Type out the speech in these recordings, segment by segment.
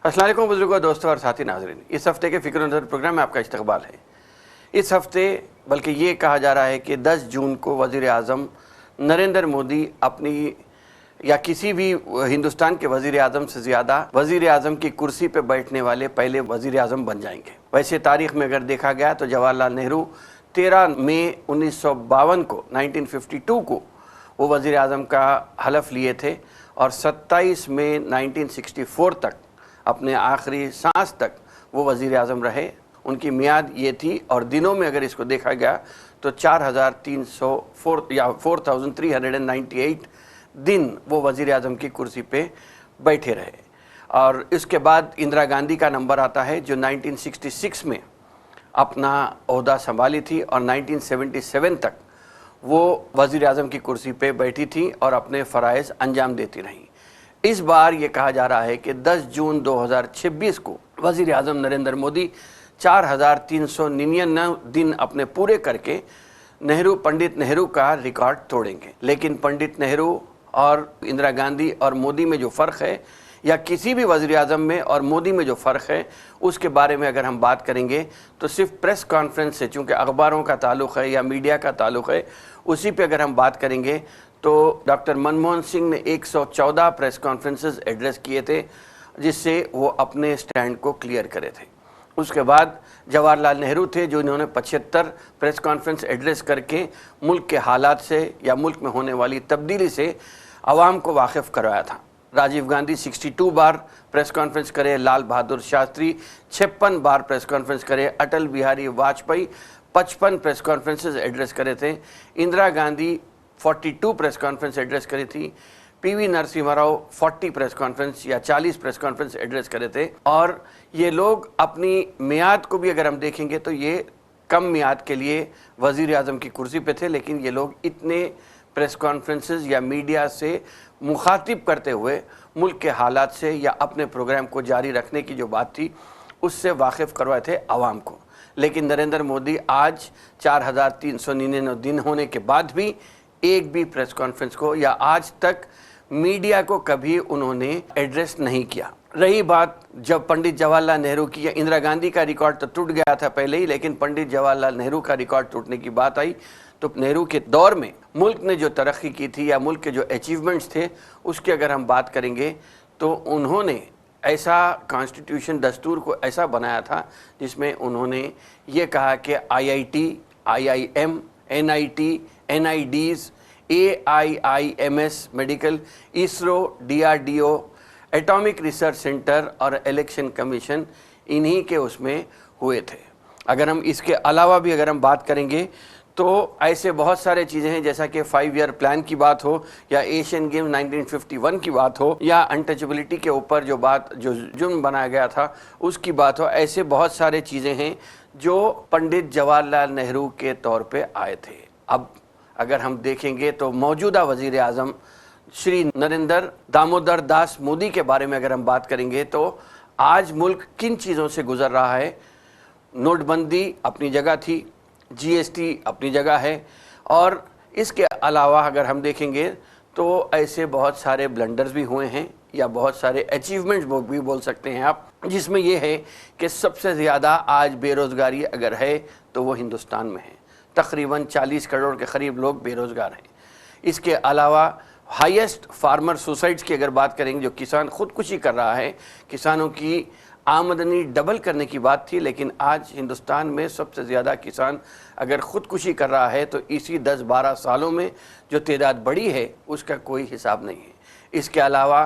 अस्सलाम वालेकुम बुजुर्गों, दोस्तों और साथी नाजरीन, इस हफ्ते के फ़िक्र नज़र प्रोग्राम में आपका इस्तकबाल है। इस हफ्ते बल्कि ये कहा जा रहा है कि 10 जून को वज़ीर आज़म नरेंद्र मोदी अपनी या किसी भी हिंदुस्तान के वज़ीर आज़म से ज़्यादा वज़ीर आज़म की कुर्सी पे बैठने वाले पहले वज़ीर आज़म बन जाएंगे। वैसे तारीख़ में अगर देखा गया तो जवाहरलाल नेहरू 13 मई 1952 को 1952 को वो वज़ीर आज़म का हलफ लिए थे और 27 मई 1964 तक अपने आखिरी सांस तक वो वज़ीर आज़म रहे। उनकी मियाद ये थी और दिनों में अगर इसको देखा गया तो 4398 दिन वो वज़ीर आज़म की कुर्सी पे बैठे रहे। और इसके बाद इंदिरा गांधी का नंबर आता है जो 1966 में अपना ओहदा संभाली थी और 1977 तक वो वज़ीर आज़म की कुर्सी पे बैठी थी और अपने फ़राइज़ अंजाम देती रहीं। इस बार ये कहा जा रहा है कि 10 जून 2026 को वज़ीर आज़म नरेंद्र मोदी 4399 दिन अपने पूरे करके पंडित नेहरू का रिकॉर्ड तोड़ेंगे। लेकिन पंडित नेहरू और इंदिरा गांधी और मोदी में जो फ़र्क है या किसी भी वज़ीर आज़म में और मोदी में जो फ़र्क है उसके बारे में अगर हम बात करेंगे तो सिर्फ प्रेस कॉन्फ्रेंस से, चूँकि अखबारों का ताल्लुक़ है या मीडिया का ताल्लुक़ है, उसी पे अगर हम बात करेंगे तो डॉक्टर मनमोहन सिंह ने 114 प्रेस कॉन्फ्रेंसेस एड्रेस किए थे जिससे वो अपने स्टैंड को क्लियर करे थे। उसके बाद जवाहरलाल नेहरू थे जो इन्होंने 75 प्रेस कॉन्फ्रेंस एड्रेस करके मुल्क के हालात से या मुल्क में होने वाली तब्दीली से आवाम को वाकिफ़ करवाया था। राजीव गांधी 62 बार प्रेस कॉन्फ्रेंस करे, लाल बहादुर शास्त्री 56 बार प्रेस कॉन्फ्रेंस करे, Atal Bihari Vajpayee 55 press conferences address करे थे, Indira Gandhi 42 press conference address करी थी, PV Narasimha Rao 40 press conference या 40 प्रेस कॉन्फ्रेंस एड्रेस करे थे। और ये लोग अपनी मियाद को भी अगर हम देखेंगे तो ये कम मियाद के लिए वज़ीर आज़म की कुर्सी पे थे, लेकिन ये लोग इतने प्रेस कॉन्फ्रेंसेस या मीडिया से मुखातिब करते हुए मुल्क के हालात से या अपने प्रोग्राम को जारी रखने की जो बात थी उससे वाकिफ़ करवाए थे आवाम को। लेकिन नरेंद्र मोदी आज 4399 दिन होने के बाद भी एक भी प्रेस कॉन्फ्रेंस को या आज तक मीडिया को कभी उन्होंने एड्रेस नहीं किया। रही बात जब पंडित जवाहरलाल नेहरू की या इंदिरा गांधी का रिकॉर्ड तो टूट गया था पहले ही, लेकिन पंडित जवाहरलाल नेहरू का रिकॉर्ड टूटने की बात आई तो नेहरू के दौर में मुल्क ने जो तरक्की की थी या मुल्क के जो अचीवमेंट्स थे उसकी अगर हम बात करेंगे तो उन्होंने ऐसा कॉन्स्टिट्यूशन दस्तूर को ऐसा बनाया था जिसमें उन्होंने ये कहा कि IIT, IIM, NIT, NIDs, AIIMS medical, ISRO, DRDO, atomic research centre और इलेक्शन कमीशन इन्हीं के उसमें हुए थे। अगर हम इसके अलावा भी अगर हम बात करेंगे तो ऐसे बहुत सारे चीज़ें हैं जैसा कि 5 ईयर प्लान की बात हो या एशियन गेम 1951 की बात हो या अनटचेबिलिटी के ऊपर जो जुर्म बनाया गया था उसकी बात हो। ऐसे बहुत सारे चीज़ें हैं जो पंडित जवाहरलाल नेहरू के तौर पे आए थे। अब अगर हम देखेंगे तो मौजूदा वज़ीर आज़म श्री नरेंद्र दामोदर दास मोदी के बारे में अगर हम बात करेंगे तो आज मुल्क किन चीज़ों से गुज़र रहा है। नोटबंदी अपनी जगह थी, GST अपनी जगह है और इसके अलावा अगर हम देखेंगे तो ऐसे बहुत सारे ब्लंडर्स भी हुए हैं या बहुत सारे अचीवमेंट्स भी बोल सकते हैं आप, जिसमें यह है कि सबसे ज़्यादा आज बेरोज़गारी अगर है तो वो हिंदुस्तान में है। तकरीबन 40 करोड़ के करीब लोग बेरोज़गार हैं। इसके अलावा हाईएस्ट फार्मर सुसाइड्स की अगर बात करेंगे, जो किसान खुदकुशी कर रहा है, किसानों की आमदनी डबल करने की बात थी, लेकिन आज हिंदुस्तान में सबसे ज़्यादा किसान अगर ख़ुदकुशी कर रहा है तो इसी 10-12 सालों में जो तादाद बढ़ी है उसका कोई हिसाब नहीं है। इसके अलावा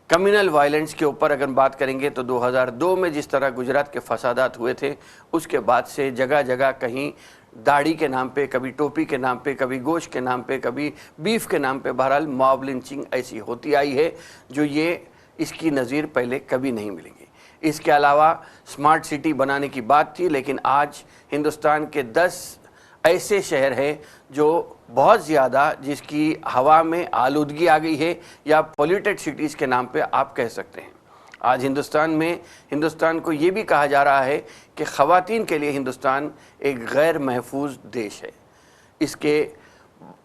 कम्युनल वायलेंस के ऊपर अगर बात करेंगे तो 2002 में जिस तरह गुजरात के फसादात हुए थे उसके बाद से जगह जगह कहीं दाढ़ी के नाम पे, कभी टोपी के नाम पे, कभी गोश्त के नाम पे, कभी बीफ के नाम पे, बहरहाल मॉब लिंचिंग ऐसी होती आई है जो ये इसकी नज़ीर पहले कभी नहीं मिलेंगी। इसके अलावा स्मार्ट सिटी बनाने की बात थी, लेकिन आज हिंदुस्तान के 10 ऐसे शहर हैं जो बहुत ज़्यादा जिसकी हवा में आलूदगी आ गई है या पोल्यूटेड सिटीज़ के नाम पे आप कह सकते हैं। आज हिंदुस्तान को ये भी कहा जा रहा है कि ख़वातीन के लिए हिंदुस्तान एक गैर महफूज देश है। इसके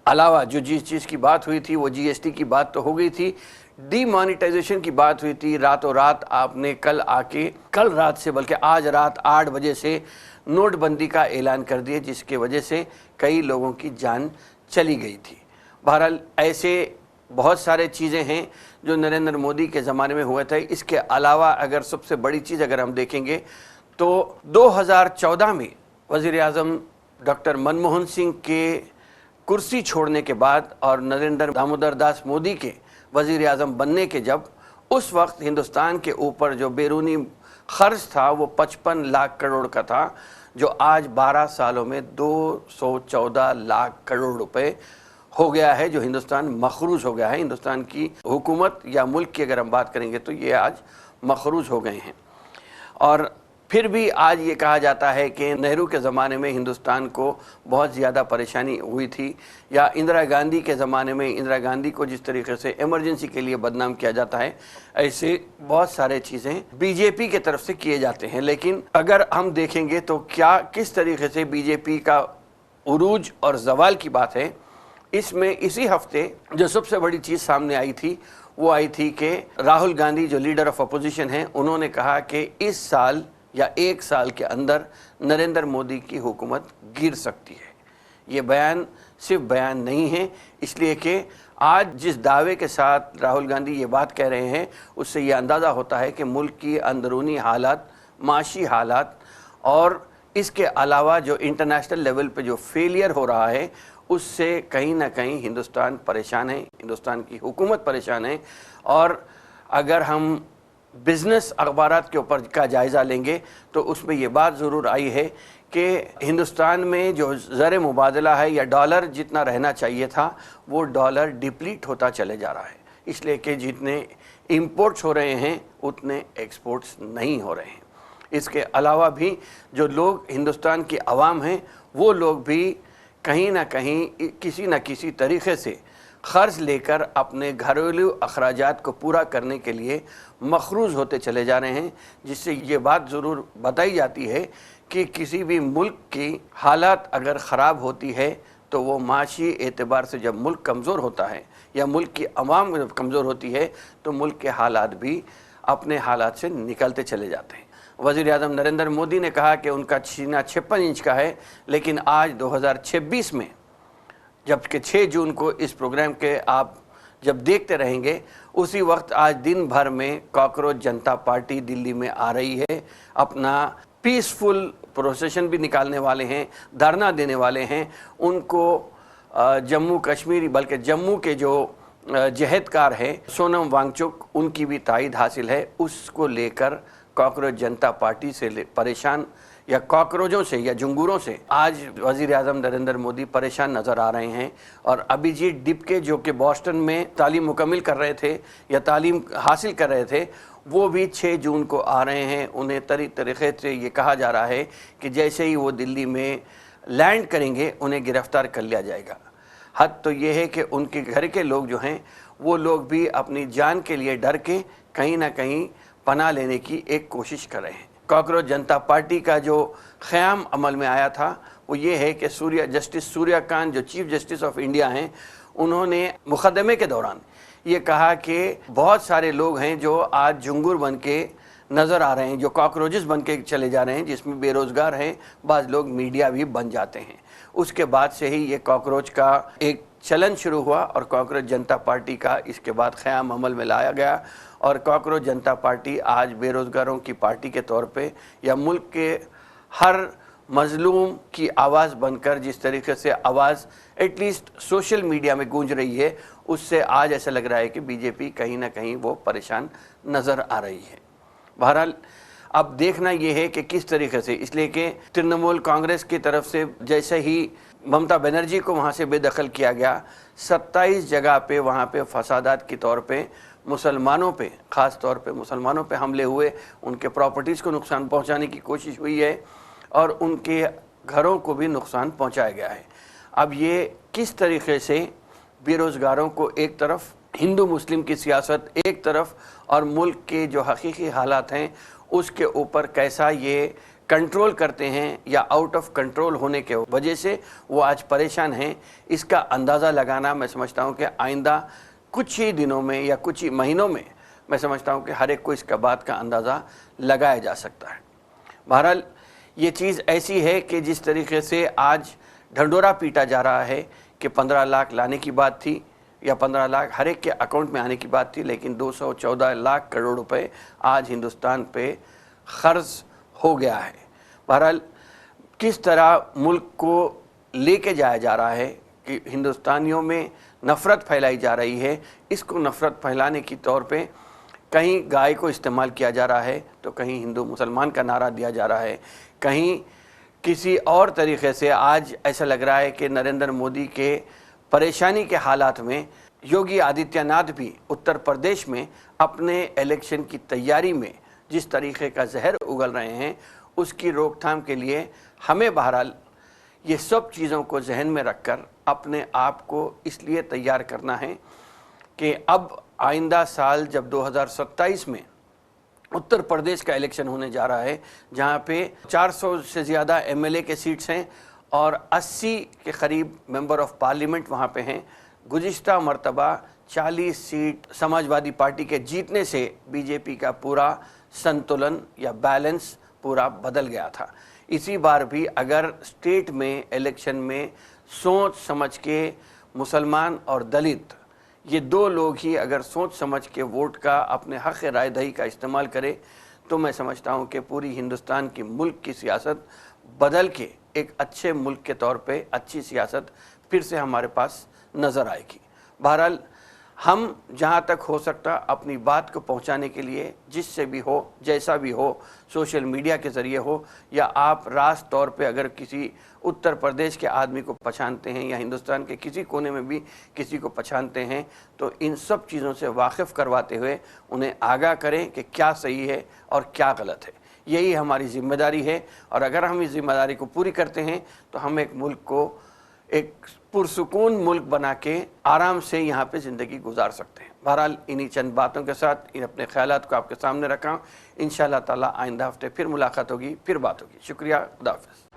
अलावा जो जिस चीज़ की बात हुई थी वो जीएसटी की बात तो हो गई थी, डीमोनेटाइजेशन की बात हुई थी। रातों रात आपने कल रात से बल्कि आज रात 8 बजे से नोटबंदी का ऐलान कर दिया, जिसके वजह से कई लोगों की जान चली गई थी। बहरहाल ऐसे बहुत सारे चीज़ें हैं जो नरेंद्र मोदी के ज़माने में हुए थे। इसके अलावा अगर सबसे बड़ी चीज़ अगर हम देखेंगे तो 2014 में वज़ीर-ए-आज़म डॉक्टर मनमोहन सिंह के कुर्सी छोड़ने के बाद और नरेंद्र दामोदर दास मोदी के वज़ीर-ए-आज़म बनने के जब उस वक्त हिंदुस्तान के ऊपर जो बैरूनी खर्च था वो 55 लाख करोड़ का था, जो आज 12 सालों में 214 लाख करोड़ रुपए हो गया है, जो हिंदुस्तान मखरूज हो गया है। हिंदुस्तान की हुकूमत या मुल्क की अगर हम बात करेंगे तो ये आज मखरूज हो गए हैं। और फिर भी आज ये कहा जाता है कि नेहरू के ज़माने में हिंदुस्तान को बहुत ज़्यादा परेशानी हुई थी, या इंदिरा गांधी के ज़माने में इंदिरा गांधी को जिस तरीके से इमरजेंसी के लिए बदनाम किया जाता है, ऐसे बहुत सारे चीज़ें बीजेपी के तरफ से किए जाते हैं। लेकिन अगर हम देखेंगे तो क्या किस तरीके से बीजेपी का उरूज और ज़वाल की बात है, इसमें इसी हफ्ते जो सबसे बड़ी चीज़ सामने आई थी वो आई थी कि राहुल गांधी जो लीडर ऑफ अपोजिशन हैं, उन्होंने कहा कि इस साल या 1 साल के अंदर नरेंद्र मोदी की हुकूमत गिर सकती है। ये बयान सिर्फ बयान नहीं है, इसलिए कि आज जिस दावे के साथ राहुल गांधी ये बात कह रहे हैं उससे ये अंदाज़ा होता है कि मुल्क की अंदरूनी हालात, माशी हालात और इसके अलावा जो इंटरनेशनल लेवल पे जो फेलियर हो रहा है उससे कहीं ना कहीं हिंदुस्तान परेशान है, हिंदुस्तान की हुकूमत परेशान है। और अगर हम बिज़नेस अखबारात के ऊपर का जायज़ा लेंगे तो उसमें ये बात ज़रूर आई है कि हिंदुस्तान में जो ज़र मुबादला है या डॉलर जितना रहना चाहिए था वो डॉलर डिप्लीट होता चले जा रहा है, इसलिए कि जितने इंपोर्ट्स हो रहे हैं उतने एक्सपोर्ट्स नहीं हो रहे हैं। इसके अलावा भी जो लोग हिंदुस्तान की आवाम हैं वो लोग भी कहीं ना कहीं किसी न किसी तरीक़े से क़र्ज़ लेकर अपने घरेलू अखराजात को पूरा करने के लिए मखरूज होते चले जा रहे हैं, जिससे ये बात ज़रूर बताई जाती है कि किसी भी मुल्क की हालात अगर ख़राब होती है तो वो माशी एतबार से जब मुल्क कमज़ोर होता है या मुल्क की अवाम जब कमज़ोर होती है तो मुल्क के हालात भी अपने हालात से निकलते चले जाते हैं। वज़ीर-ए-आज़म नरेंद्र मोदी ने कहा कि उनका सीना 56 इंच का है, लेकिन आज 2026 में जबकि 6 जून को इस प्रोग्राम के आप जब देखते रहेंगे उसी वक्त आज दिन भर में कॉकरोच जनता पार्टी दिल्ली में आ रही है, अपना पीसफुल प्रोसेशन भी निकालने वाले हैं, धरना देने वाले हैं। उनको जम्मू कश्मीर बल्कि जम्मू के जो जहदकार हैं सोनम वांगचुक, उनकी भी तायद हासिल है। उसको लेकर कॉकरोच जनता पार्टी से परेशान या कॉकरोचों से या जुंगूरों से आज वज़ीर-ए-आज़म नरेंद्र मोदी परेशान नज़र आ रहे हैं। और अभिजीत डिपके जो कि बॉस्टन में तालीम मुकम्मिल कर रहे थे या तालीम हासिल कर रहे थे, वो भी 6 जून को आ रहे हैं। उन्हें तरीक़े से ये कहा जा रहा है कि जैसे ही वो दिल्ली में लैंड करेंगे उन्हें गिरफ़्तार कर लिया जाएगा। हद तो ये है कि उनके घर के लोग जो हैं वो लोग भी अपनी जान के लिए डर के कहीं ना कहीं पनाह लेने की एक कोशिश कर रहे हैं। कॉकरोच जनता पार्टी का जो क़याम अमल में आया था वो ये है कि जस्टिस सूर्यकांत जो चीफ़ जस्टिस ऑफ इंडिया हैं, उन्होंने मुकदमे के दौरान ये कहा कि बहुत सारे लोग हैं जो आज जुंगूर बन के नज़र आ रहे हैं, जो कॉकरोचेस बन के चले जा रहे हैं, जिसमें बेरोज़गार हैं, बाज़ लोग मीडिया भी बन जाते हैं। उसके बाद से ही ये कॉकरोच का एक चलन शुरू हुआ और कॉकरोच जनता पार्टी का इसके बाद क़याम अमल में लाया गया। और कॉकरोच जनता पार्टी आज बेरोज़गारों की पार्टी के तौर पे या मुल्क के हर मज़लूम की आवाज़ बनकर जिस तरीके से आवाज़ एटलीस्ट सोशल मीडिया में गूंज रही है, उससे आज ऐसा लग रहा है कि बीजेपी कहीं ना कहीं वो परेशान नज़र आ रही है। बहरहाल अब देखना ये है कि किस तरीके से, इसलिए कि तृणमूल कांग्रेस की तरफ से जैसे ही ममता बनर्जी को वहाँ से बेदखल किया गया, 27 जगह पे वहाँ पे फसादात के तौर पे मुसलमानों पे, ख़ास तौर पे मुसलमानों पे हमले हुए, उनके प्रॉपर्टीज़ को नुकसान पहुँचाने की कोशिश हुई है और उनके घरों को भी नुकसान पहुँचाया गया है। अब ये किस तरीके से बेरोज़गारों को एक तरफ, हिंदू मुस्लिम की सियासत एक तरफ और मुल्क के जो हकीकी हालात हैं उसके ऊपर कैसा ये कंट्रोल करते हैं या आउट ऑफ कंट्रोल होने के वजह से वो आज परेशान हैं, इसका अंदाज़ा लगाना मैं समझता हूँ कि आइंदा कुछ ही दिनों में या कुछ ही महीनों में मैं समझता हूँ कि हर एक को इसका बात का अंदाज़ा लगाया जा सकता है। बहरहाल ये चीज़ ऐसी है कि जिस तरीके से आज ढंढोरा पीटा जा रहा है कि 15 लाख लाने की बात थी या 15 लाख हर एक के अकाउंट में आने की बात थी, लेकिन 214 लाख करोड़ रुपए आज हिंदुस्तान पे खर्च हो गया है। बहरहाल किस तरह मुल्क को लेके जाया जा रहा है कि हिंदुस्तानियों में नफ़रत फैलाई जा रही है, इसको नफ़रत फैलाने की तौर पे कहीं गाय को इस्तेमाल किया जा रहा है तो कहीं हिंदू मुसलमान का नारा दिया जा रहा है, कहीं किसी और तरीक़े से आज ऐसा लग रहा है कि नरेंद्र मोदी के परेशानी के हालात में योगी आदित्यनाथ भी उत्तर प्रदेश में अपने इलेक्शन की तैयारी में जिस तरीक़े का जहर उगल रहे हैं, उसकी रोकथाम के लिए हमें बहरहाल ये सब चीज़ों को जहन में रखकर अपने आप को इसलिए तैयार करना है कि अब आइंदा साल जब 2027 में उत्तर प्रदेश का इलेक्शन होने जा रहा है, जहाँ पे 400 से ज़्यादा एमएलए के सीट्स हैं और 80 के करीब मेंबर ऑफ पार्लियामेंट वहाँ पे हैं। गुज़िश्ता मर्तबा 40 सीट समाजवादी पार्टी के जीतने से बीजेपी का पूरा संतुलन या बैलेंस पूरा बदल गया था। इसी बार भी अगर स्टेट में इलेक्शन में सोच समझ के मुसलमान और दलित ये दो लोग ही अगर सोच समझ के वोट का अपने हक़ राय दही का इस्तेमाल करें तो मैं समझता हूँ कि पूरी हिंदुस्तान की मुल्क की सियासत बदल के एक अच्छे मुल्क के तौर पे अच्छी सियासत फिर से हमारे पास नज़र आएगी। बहरहाल हम जहाँ तक हो सकता अपनी बात को पहुँचाने के लिए जिससे भी हो जैसा भी हो, सोशल मीडिया के ज़रिए हो या आप रास्त तौर पे अगर किसी उत्तर प्रदेश के आदमी को पहचानते हैं या हिंदुस्तान के किसी कोने में भी किसी को पहचानते हैं तो इन सब चीज़ों से वाकिफ़ करवाते हुए उन्हें आगाह करें कि क्या सही है और क्या गलत है। यही हमारी ज़िम्मेदारी है और अगर हम इस ज़िम्मेदारी को पूरी करते हैं तो हम एक मुल्क को एक पुरसुकून मुल्क बना के आराम से यहाँ पे ज़िंदगी गुजार सकते हैं। बहरहाल इन्हीं चंद बातों के साथ इन अपने ख्यालात को आपके सामने रखा। इंशाअल्लाह ताला आइंदा हफ्ते फिर मुलाकात होगी, फिर बात होगी। शुक्रिया, खुदा हाफ़िज़।